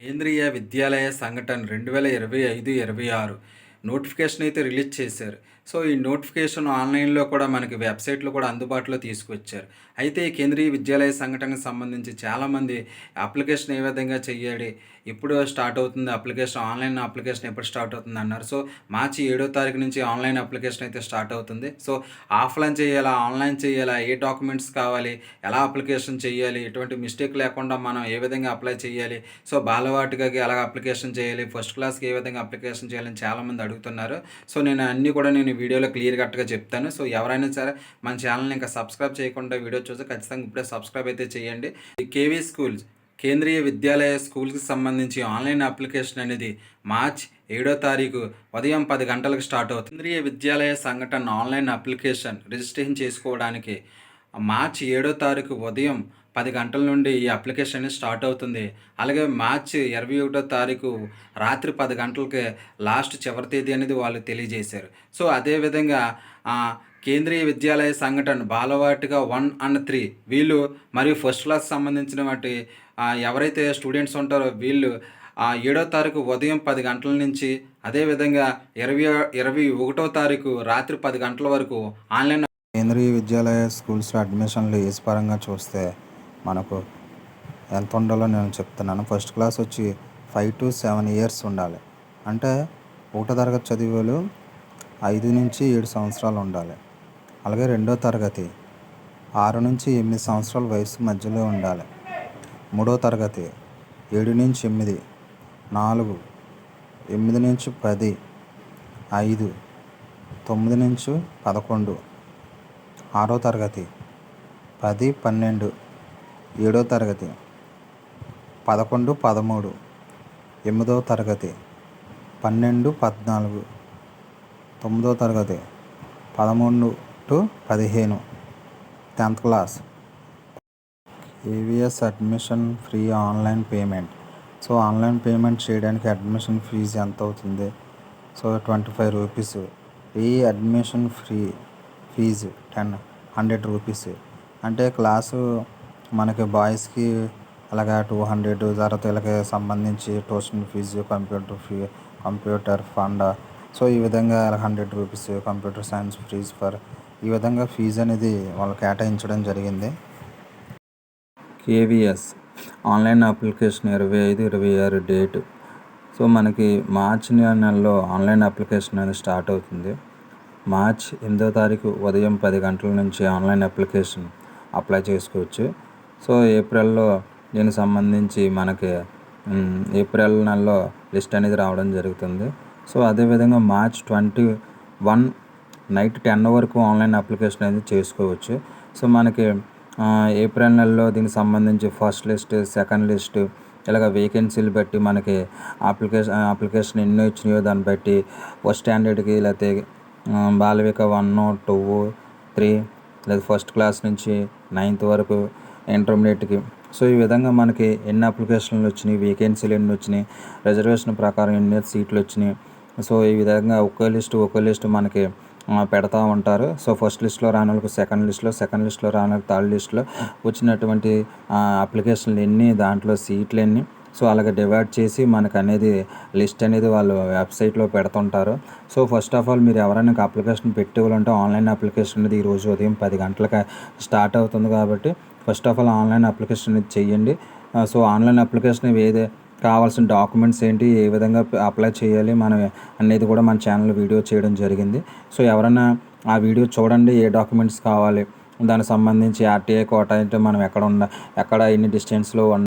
కేంద్రీయ విద్యాలయ సంఘటన 2025-26 నోటిఫికేషన్ అయితే రిలీజ్ చేశారు. సో, ఈ నోటిఫికేషన్ ఆన్‌లైన్‌లో కూడా మనకి వెబ్‌సైట్‌లో కూడా అందుబాటులో తీసుకొచ్చారు. అయితే ఈ కేంద్రీయ విద్యాలయ సంఘటనకు సంబంధించి చాలామంది అప్లికేషన్ ఏ విధంగా చేయాలి? ఎప్పుడు స్టార్ట్ అవుతుంది అప్లికేషన్? ఆన్‌లైన్ అప్లికేషన్ ఎప్పుడు స్టార్ట్ అవుతుంది అన్నారు. సో, మార్చి 7వ తారీఖు నుంచి ఆన్‌లైన్ అప్లికేషన్ అయితే స్టార్ట్ అవుతుంది. సో, ఆఫ్‌లైన్ చేయాలా? ఆన్‌లైన్ చేయాలా? ఏ డాక్యుమెంట్స్ కావాలి? ఎలా అప్లికేషన్ చేయాలి? ఎటువంటి మిస్టేక్ లేకుండా మనం ఏ విధంగా అప్లై చేయాలి? సో, బాలవాటికకి ఎలాగ అప్లికేషన్ చేయాలి? ఫస్ట్ క్లాస్‌కి ఏ విధంగా అప్లికేషన్ చేయాలని చాలామంది అడుగుతున్నారు. సో, నేను అన్నీ కూడా నేను ఈ వీడియోలో క్లియర్ కట్‌గా చెప్తాను. సో, ఎవరైనా సరే మన ఛానెల్‌ని ఇంకా సబ్స్క్రైబ్ చేయకుండా వీడియో చూస్తే ఖచ్చితంగా ఇప్పుడే సబ్స్క్రైబ్ అయితే చేయండి. ఈ కేవీ స్కూల్స్ కేంద్రీయ విద్యాలయ స్కూల్స్‌కి సంబంధించి ఆన్‌లైన్ అప్లికేషన్ అనేది మార్చ్ 7వ తారీఖు ఉదయం 10 గంటలకు స్టార్ట్ అవుతుంది. కేంద్రీయ విద్యాలయ సంఘటన ఆన్‌లైన్ అప్లికేషన్ రిజిస్ట్రేషన్ చేసుకోవడానికి మార్చి 7వ తారీఖు ఉదయం 10 గంటల నుండి ఈ అప్లికేషన్ అనేది స్టార్ట్ అవుతుంది. అలాగే మార్చి 21వ తారీఖు రాత్రి 10 గంటలకి చివరి తేదీ అనేది వాళ్ళు తెలియజేశారు. సో, అదేవిధంగా కేంద్రీయ విద్యాలయ సంఘటన బాలవాటిక 1 అండ్ 3 వీళ్ళు మరియు ఫస్ట్ క్లాస్ సంబంధించిన వాటి ఎవరైతే స్టూడెంట్స్ ఉంటారో వీళ్ళు 7వ తారీఖు ఉదయం 10 గంటల నుంచి అదేవిధంగా 21వ తారీఖు రాత్రి 10 గంటల వరకు ఆన్‌లైన్ కేంద్రీయ విద్యాలయ స్కూల్స్లో అడ్మిషన్లు ఏజ్ పరంగా చూస్తే మనకు ఎంత ఉండాలో నేను చెప్తున్నాను. ఫస్ట్ క్లాస్ వచ్చి 5 to 7 ఇయర్స్ ఉండాలి. అంటే 1వ తరగతి చదివేలు 5 నుంచి 7 సంవత్సరాలు ఉండాలి. అలాగే 2వ తరగతి 6 నుంచి 8 సంవత్సరాల వయసు మధ్యలో ఉండాలి. 3వ తరగతి 7 నుంచి 8, 4, 8 నుంచి 10, 5, 9 నుంచి 11, 6వ తరగతి 10, 12, 7వ తరగతి 11, 13, 8వ తరగతి 12, 14, 9వ తరగతి 13 to 15, 10th class. KVS admission free online payment. So, online payment చేయడానికి అడ్మిషన్ ఫీజు ఎంత అవుతుంది? సో, 25 రూపీస్. ఈ అడ్మిషన్ ఫీజు 100 రూపీస్. అంటే క్లాసు మనకి బాయ్స్కి అలాగా 200, తర్వాత వీళ్ళకి సంబంధించి tuition fee, computer fund. So, ఈ విధంగా 100 రూపీస్ కంప్యూటర్ సైన్స్ ఫీజ్ ఈ విధంగా ఫీజు అనేది వాళ్ళు కేటాయించడం జరిగింది. KVS online application 25-26 date. So, మనకి మార్చి నెలలో ఆన్లైన్ అప్లికేషన్ అనేది స్టార్ట్ అవుతుంది. మార్చ్ 8వ తారీఖు ఉదయం 10 గంటల నుంచి ఆన్లైన్ అప్లికేషన్ అప్లై చేసుకోవచ్చు. సో, ఏప్రిల్లో దీనికి సంబంధించి మనకి ఏప్రిల్ నెలలో లిస్ట్ అనేది రావడం జరుగుతుంది. సో, అదేవిధంగా మార్చ్ 21 నైట్ 10 వరకు ఆన్లైన్ అప్లికేషన్ అనేది చేసుకోవచ్చు. సో, మనకి ఏప్రిల్ నెలలో దీనికి సంబంధించి ఫస్ట్ లిస్ట్, సెకండ్ లిస్ట్ ఇలాగ వేకెన్సీలు బట్టి మనకి అప్లికేషన్ ఎన్ని వచ్చినాయో దాన్ని బట్టి ఫస్ట్ స్టాండర్డ్కి లేకపోతే బాలవిక 1, 2, 3 లేదా ఫస్ట్ క్లాస్ నుంచి 9th వరకు ఇంటర్మీడియట్కి. సో, ఈ విధంగా మనకి ఎన్ని అప్లికేషన్లు వచ్చినాయి, వేకెన్సీలు ఎన్ని వచ్చినాయి, రిజర్వేషన్ ప్రకారం ఎన్ని సీట్లు వచ్చినాయి. సో, ఈ విధంగా ఒక్కో లిస్ట్ మనకి పెడతా ఉంటారు. సో, ఫస్ట్ లిస్ట్లో రాని వాళ్ళకి సెకండ్ లిస్ట్లో రాని వాళ్ళకి థర్డ్ లిస్ట్లో వచ్చినటువంటి అప్లికేషన్లు ఎన్ని, దాంట్లో సీట్లు ఎన్ని. సో, అలాగే డివైడ్ చేసి మనకు అనేది లిస్ట్ అనేది వాళ్ళు వెబ్సైట్లో పెడుతుంటారు. సో, ఫస్ట్ ఆఫ్ ఆల్ మీరు ఎవరైనా అప్లికేషన్ పెట్టేవాళ్ళంటే ఆన్లైన్ అప్లికేషన్ అనేది ఈరోజు ఉదయం 10 గంటలకి స్టార్ట్ అవుతుంది కాబట్టి first of all online application అనేది చేయండి. సో, ఆన్లైన్ అప్లికేషన్ ఏదే కావాల్సిన డాక్యుమెంట్స్ ఏంటి, ఏ విధంగా అప్లై చేయాలి మనం అనేది కూడా మన ఛానల్లో వీడియో చేయడం జరిగింది. సో, ఎవరైనా ఆ వీడియో చూడండి. ఏ డాక్యుమెంట్స్ కావాలి, దానికి సంబంధించి ఆర్టీఐ కోటా అంటే మనం ఎక్కడ ఎన్ని డిస్టెన్స్లో